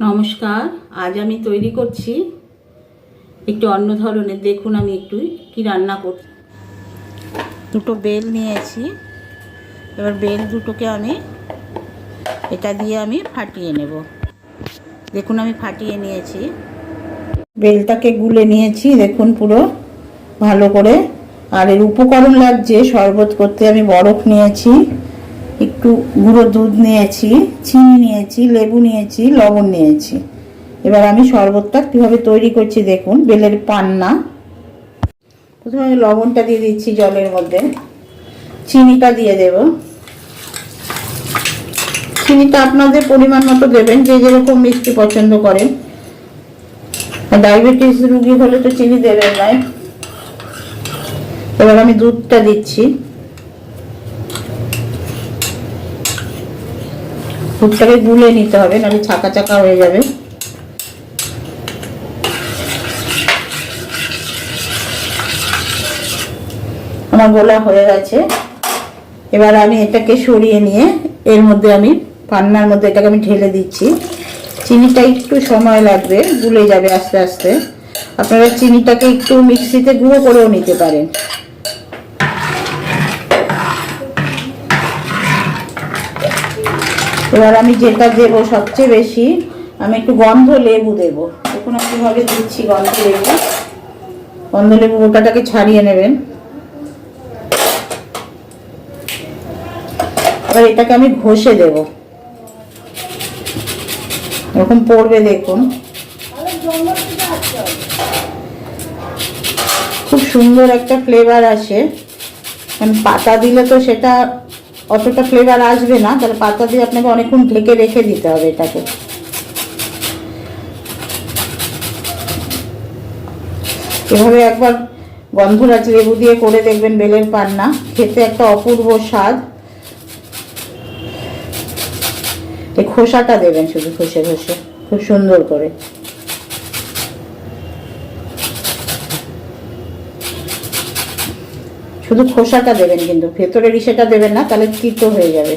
নমস্কার। আজ আমি তৈরি করছি একটু অন্য ধরনের। দেখুন আমি একটু কি রান্না করছি। দুটো বেল নিয়েছি। এবার বেল দুটোকে আমি এটা দিয়ে আমি ফাটিয়ে নেব। দেখুন আমি ফাটিয়ে নিয়েছি, বেলটাকে গুলে নিয়েছি দেখুন পুরো ভালো করে। আর এর উপকরণ লাগছে শরবত করতে আমি বরফ নিয়েছি, একটু গুঁড়ো দুধ নিয়েছি, চিনি নিয়েছি, লেবু নিয়েছি, লবণ নিয়েছি। এবার আমি শরবতটা কীভাবে তৈরি করছি দেখুন। বেলের পান্না, প্রথমে আমি লবণটা দিয়ে দিচ্ছি জলের মধ্যে, চিনিটা দিয়ে দেব। চিনিটা আপনাদের পরিমাণ মতো দেবেন, যে যেরকম মিষ্টি পছন্দ করেন। ডায়াবেটিস রুগী হলে তো চিনি দেবেন না। এবার আমি দুধটা দিচ্ছি। দুধটাকে গুলে নিতে হবে, নাহলে ছাকা ছাকা হয়ে যাবে। আমার গোলা হয়ে গেছে। এবার আমি এটাকে সরিয়ে নিয়ে এর মধ্যে আমি পান্নার মধ্যে এটাকে আমি ঢেলে দিচ্ছি। চিনিটা একটু সময় লাগবে, গুলে যাবে আস্তে আস্তে। আপনারা চিনিটাকে একটু মিক্সিতে গুঁড়ো করেও নিতে পারেন। এবার আমি যেটা দেবো সবচেয়ে বেশি, আমি একটু গন্ধ লেবু দেবো। দেখুন আমি কীভাবে দিচ্ছি গন্ধ লেবু। গন্ধ লেবু গোটাটাকে ছাড়িয়ে নেবেন। এবার এটাকে আমি ঘষে দেব, এরকম পড়বে দেখুন। খুব সুন্দর একটা ফ্লেভার আসে। পাতা দিলে তো সেটা অতটা ফ্লেভার আসবে না, তাহলে পাতা দিয়ে আপনাকে অনেকক্ষণ ঢেকে রেখে দিতে হবে এটাকে। এভাবে একবার গন্ধরাজ লেবু দিয়ে করে দেখবেন বেলের পান্না, খেতে একটা অপূর্ব স্বাদ। এই খোসাটা দেবেন শুধু ঘষে ঘষে খুব সুন্দর করে। শুধু খোসাটা দেবেন, কিন্তু ভেতরের ইসেটা দেবেন না, তাহলে তিতো হয়ে যাবে।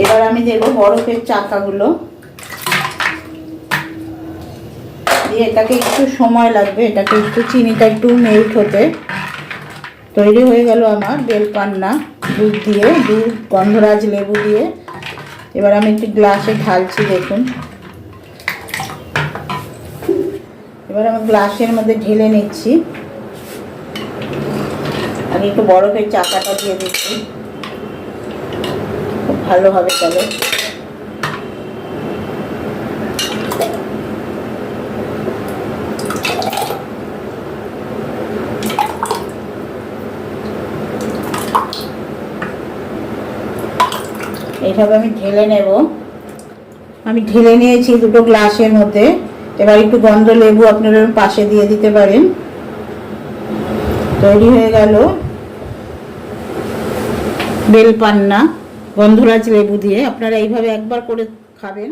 এবার আমি দেব বরফের চাকাগুলো দিয়ে, এটাকে একটু সময় লাগবে, এটাকে একটু চিনিটা একটু মেল্ট হতে। তৈরি হয়ে গেল আমার বেল পান্না, দুধ দিয়ে, দুধ গন্ধরাজ লেবু দিয়ে। এবার আমি একটু গ্লাসে ঢালছি দেখুন। এবার আমি গ্লাসের মধ্যে ঢেলে নিচ্ছি। আমি একটু বরফের চাকাটা দিয়ে দিচ্ছি, খুব ভালো হবে তাহলে। এইভাবে আমি ঢেলে নেব। আমি ঢেলে নিয়েছি দুটো গ্লাসের মধ্যে। এবার একটু গন্ধ লেবু আপনারা পাশে দিয়ে দিতে পারেন। তৈরি হয়ে গেল বেল পান্না গন্ধরাজ লেবু দিয়ে। আপনারা এইভাবে একবার করে খাবেন।